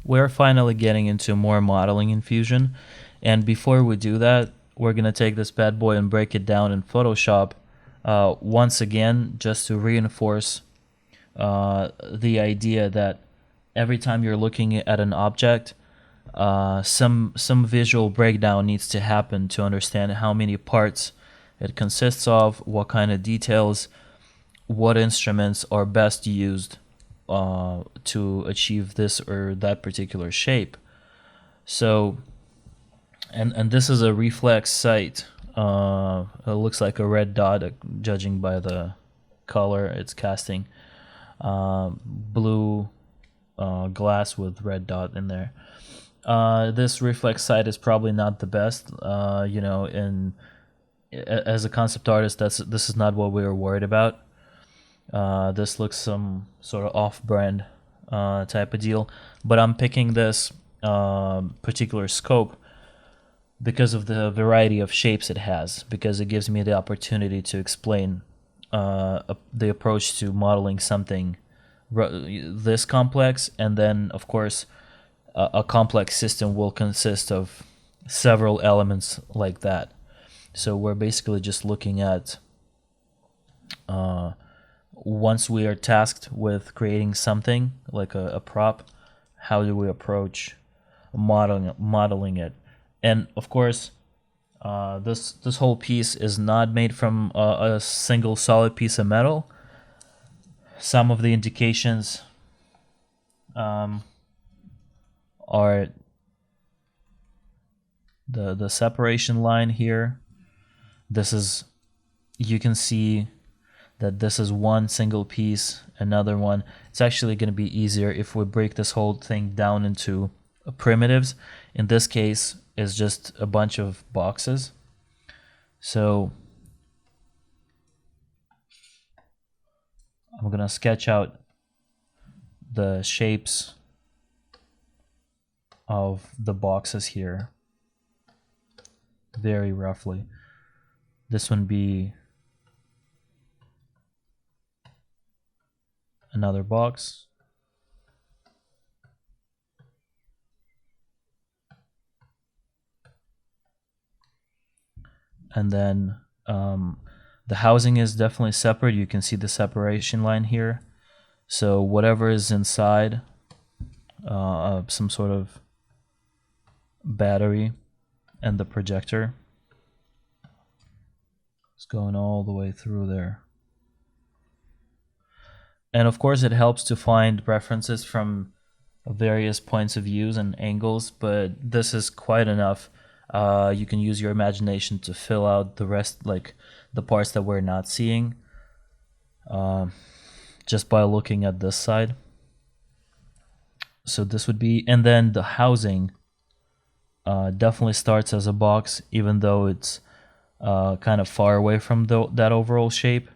we're finally getting into more modeling in Fusion. And before we do that, we're going to take this bad boy and break it down in Photoshop once again, just to reinforce the idea that every time you're looking at an object, some visual breakdown needs to happen to understand how many parts it consists of, what kind of details, what instruments are best used to achieve this or that particular shape. So, and this is a reflex sight. It looks like a red dot, judging by the color it's casting. Blue glass with red dot in there. This reflex sight is probably not the best. As a concept artist, this is not what we were worried about. This looks some sort of off-brand type of deal, but I'm picking this particular scope because of the variety of shapes it has, because it gives me the opportunity to explain the approach to modeling something this complex, and then of course a complex system will consist of several elements like that. So we're basically just looking at once we are tasked with creating something like a prop, how do we approach modeling it? And of course, this whole piece is not made from a single solid piece of metal. Some of the indications are the separation line here. This is, you can see that this is one single piece, another one. It's actually going to be easier if we break this whole thing down into primitives. In this case, it's just a bunch of boxes. So I'm going to sketch out the shapes of the boxes here very roughly. This one be another box. And then the housing is definitely separate. You can see the separation line here. So whatever is inside some sort of battery and the projector is going all the way through there. And of course it helps to find references from various points of views and angles, but this is quite enough. You can use your imagination to fill out the rest, like the parts that we're not seeing, just by looking at this side. So this would be, and then the housing definitely starts as a box, even though it's kind of far away from that overall shape.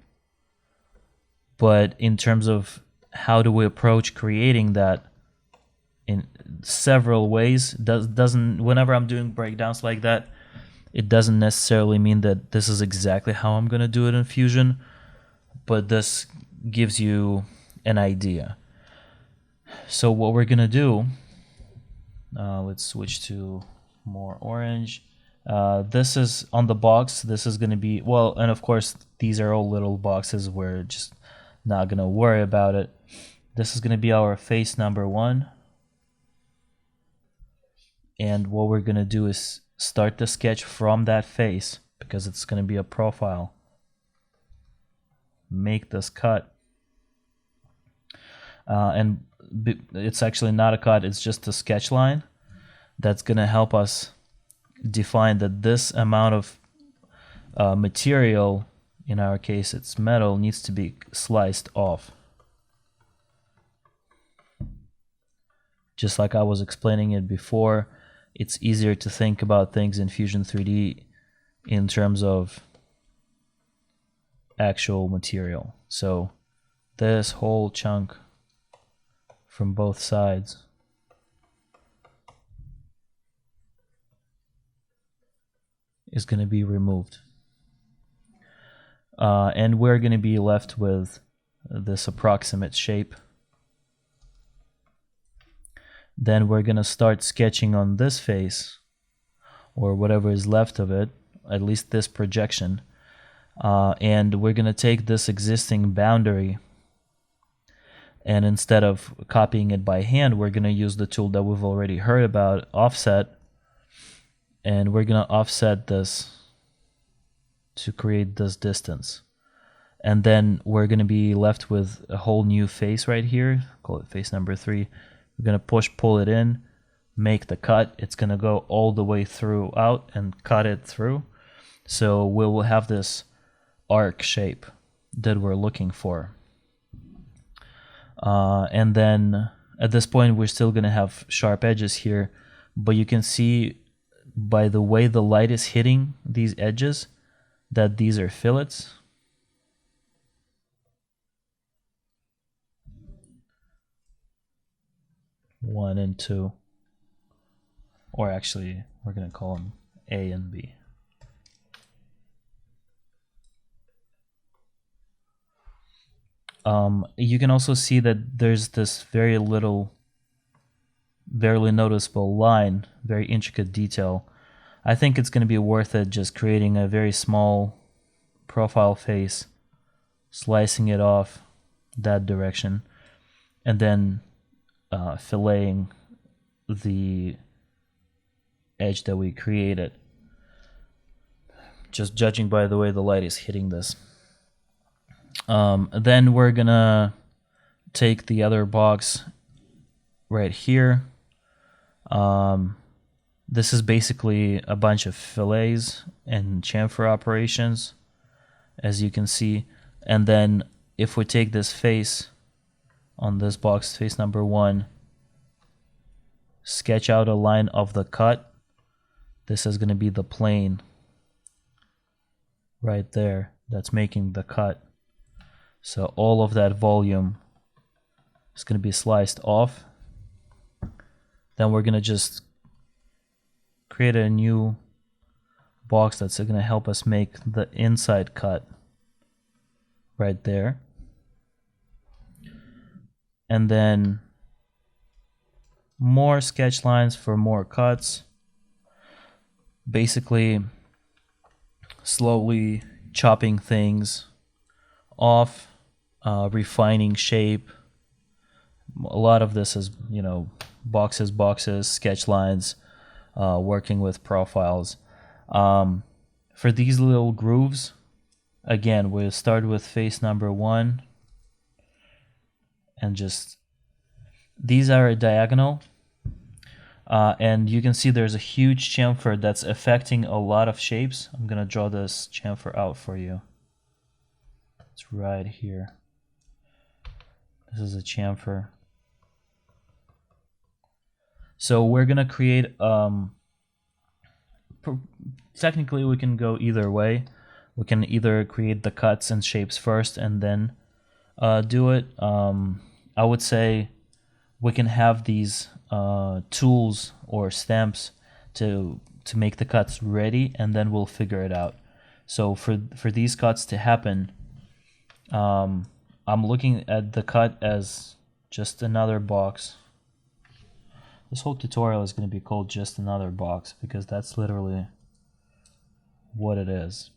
But in terms of how do we approach creating that in several ways, whenever I'm doing breakdowns like that, it doesn't necessarily mean that this is exactly how I'm going to do it in Fusion, but this gives you an idea. So what we're going to do, let's switch to more orange. This is on the box. This is going to be, well, and of course these are all little boxes. We're just not going to worry about it. This is going to be our face number 1. And what we're going to do is start the sketch from that face, because it's going to be a profile. Make this cut. And it's actually not a cut, it's just a sketch line that's going to help us define that this amount of material, in our case it's metal, needs to be sliced off. Just like I was explaining it before, it's easier to think about things in Fusion 3D in terms of actual material. So this whole chunk from both sides is going to be removed. And we're going to be left with this approximate shape. Then we're gonna start sketching on this face, or whatever is left of it, at least this projection. And we're gonna take this existing boundary, and instead of copying it by hand, we're gonna use the tool that we've already heard about, offset, and we're gonna offset this to create this distance. And then we're going to be left with a whole new face right here. Call it face number 3. We're going to pull it in, make the cut. It's going to go all the way through out and cut it through. So we will have this arc shape that we're looking for. And then at this point, we're still going to have sharp edges here, but you can see by the way the light is hitting these edges that these are fillets. One and 2, or actually we're going to call them A and B. You can also see that there's this very barely noticeable line, very intricate detail. I think it's going to be worth it just creating a very small profile face, slicing it off that direction, and then filleting the edge that we created, just judging by the way the light is hitting this. Then we're gonna take the other box right here. This is basically a bunch of fillets and chamfer operations, as you can see. And then if we take this face on this box, face number 1, sketch out a line of the cut. This is going to be the plane right there that's making the cut. So all of that volume is going to be sliced off. Then we're going to just create a new box that's going to help us make the inside cut right there. And then more sketch lines for more cuts. Basically, slowly chopping things off, refining shape. A lot of this is, boxes, sketch lines, working with profiles. For these little grooves, again, we'll start with face number 1. And just, these are diagonal, and you can see there's a huge chamfer that's affecting a lot of shapes. I'm gonna draw this chamfer out for you. It's right here. This is a chamfer. So we're gonna create, technically we can go either way. We can either create the cuts and shapes first and then do it. I would say we can have these tools or stamps to make the cuts ready, and then we'll figure it out. So for these cuts to happen, I'm looking at the cut as just another box. This whole tutorial is going to be called just another box, because that's literally what it is.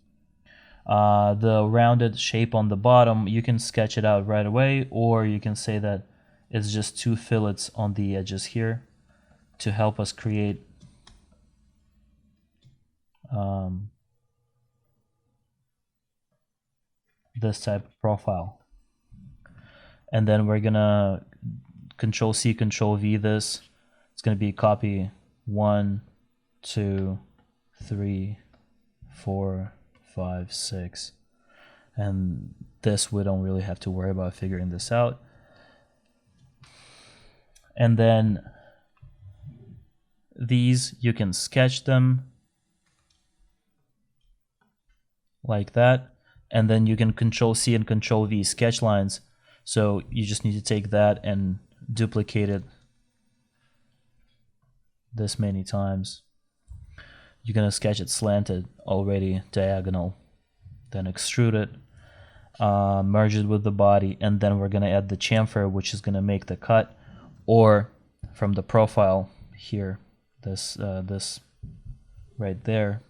The rounded shape on the bottom, you can sketch it out right away, or you can say that it's just 2 fillets on the edges here to help us create this type of profile. And then we're gonna Control-C, Control-V this. It's gonna be copy 1, 2, 3, 4, 5, 6, and this we don't really have to worry about figuring this out. And then these, you can sketch them like that, and then you can Control-C and Control-V sketch lines. So you just need to take that and duplicate it this many times. You're going to sketch it slanted already, diagonal, then extrude it, merge it with the body, and then we're going to add the chamfer, which is going to make the cut. Or from the profile here, this right there,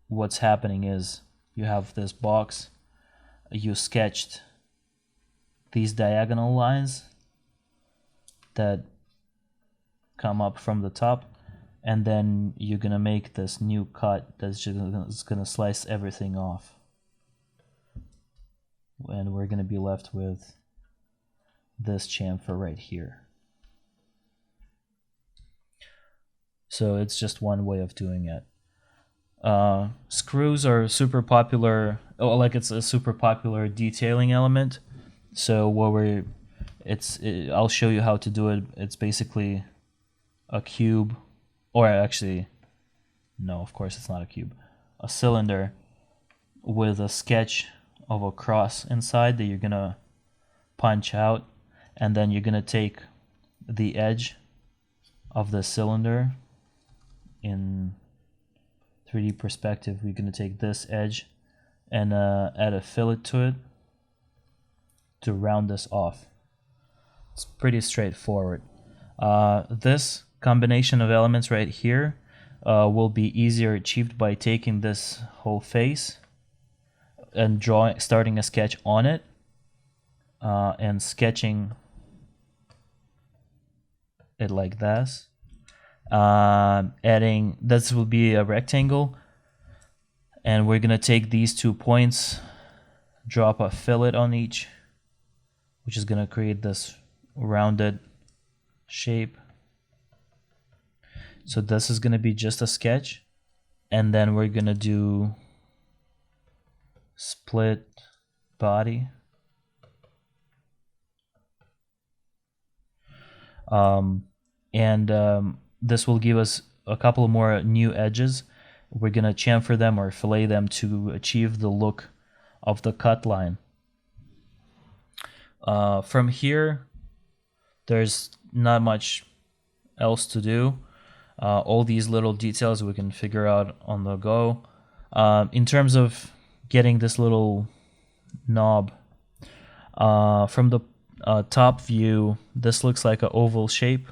what's happening is you have this box, you sketched these diagonal lines that come up from the top, and then you're gonna make this new cut that's just gonna slice everything off, and we're gonna be left with this chamfer right here. So it's just one way of doing it. Screws are super popular. Oh, like it's a super popular detailing element. So what I'll show you how to do it. It's basically a cube, or actually, no, of course it's not a cube. A cylinder with a sketch of a cross inside that you're gonna punch out, and then you're gonna take the edge of the cylinder in 3D perspective. We're gonna take this edge and add a fillet to it to round this off. It's pretty straightforward. This combination of elements right here will be easier achieved by taking this whole face and starting a sketch on it, and sketching it like this. Adding, this will be a rectangle, and we're gonna take these 2 points, drop a fillet on each, which is gonna create this rounded shape. So this is gonna be just a sketch, and then we're gonna do split body. This will give us a couple more new edges. We're gonna chamfer them or fillet them to achieve the look of the cut line. From here, there's not much else to do. All these little details we can figure out on the go. In terms of getting this little knob, from the top view, this looks like an oval shape,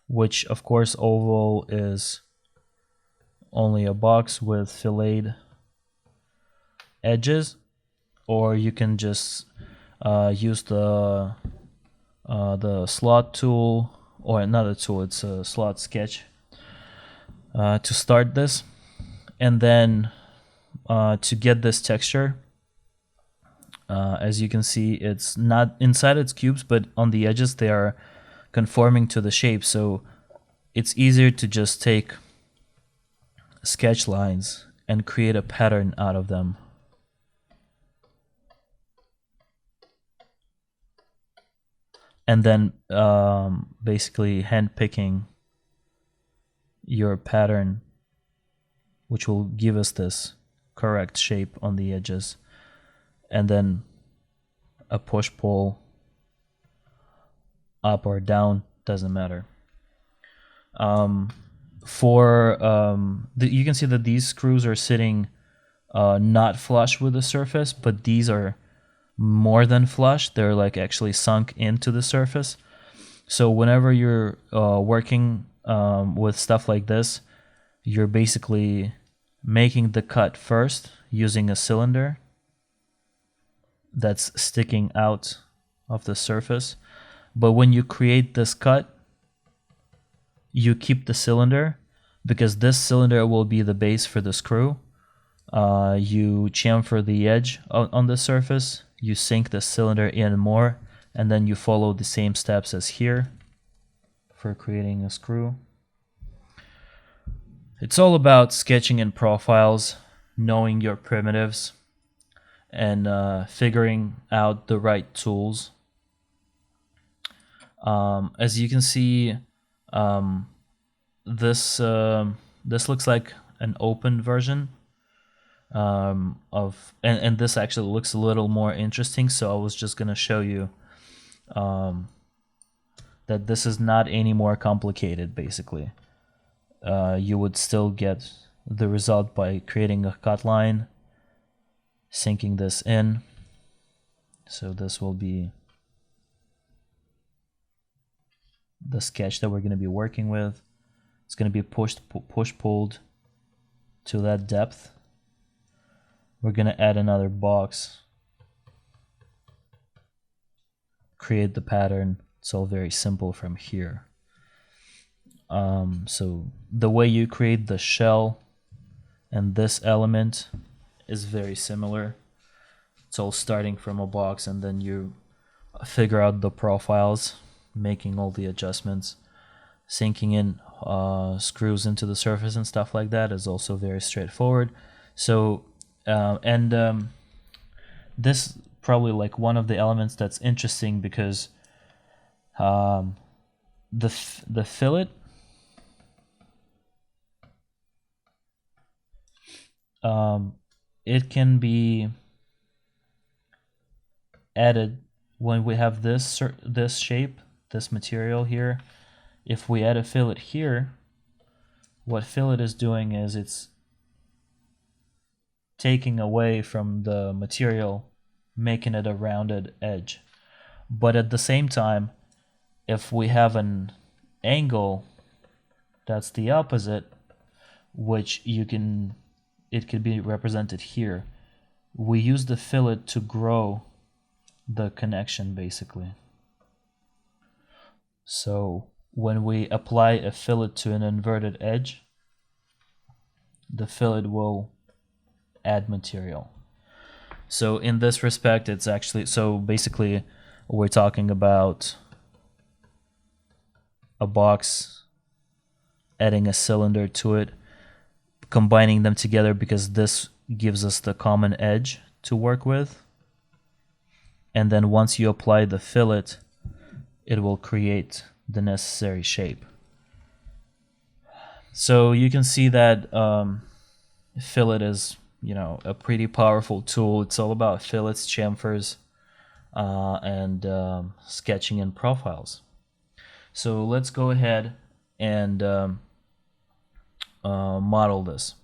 which of course oval is only a box with filleted edges, or you can just use the slot tool, or another tool, it's a slot sketch, to start this. And then to get this texture, as you can see, it's not inside its cubes, but on the edges they are conforming to the shape, so it's easier to just take sketch lines and create a pattern out of them. And then basically hand picking your pattern, which will give us this correct shape on the edges, and then a push-pull up or down, doesn't matter. You can see that these screws are sitting not flush with the surface, but these are more than flush. They're like actually sunk into the surface. So whenever you're working with stuff like this, you're basically making the cut first using a cylinder that's sticking out of the surface. But when you create this cut, you keep the cylinder, because this cylinder will be the base for the screw. You chamfer the edge on the surface, you sink the cylinder in more, and then you follow the same steps as here for creating a screw. It's all about sketching in profiles, knowing your primitives, and figuring out the right tools. As you can see, this looks like an open version of, and this actually looks a little more interesting, so I was just gonna show you that this is not any more complicated. Basically, you would still get the result by creating a cut line, sinking this in, So this will be the sketch that we're going to be working with. It's going to be push-pulled to that depth. We're going to add another box, create the pattern. It's all very simple from here. So the way you create the shell and this element is very similar. It's all starting from a box, and then you figure out the profiles, making all the adjustments, sinking in screws into the surface and stuff like that is also very straightforward. So this probably like one of the elements that's interesting, because the fillet it can be added when we have this shape, this material here. If we add a fillet here, what fillet is doing is it's taking away from the material, making it a rounded edge. But at the same time, if we have an angle that's the opposite, which it could be represented here, we use the fillet to grow the connection basically. So when we apply a fillet to an inverted edge, the fillet will add material. So in this respect, it's actually, so basically we're talking about a box, adding a cylinder to it, combining them together, because this gives us the common edge to work with. And then once you apply the fillet, it will create the necessary shape. So you can see that fillet is, a pretty powerful tool. It's all about fillets, chamfers, and sketching and profiles. So let's go ahead and model this.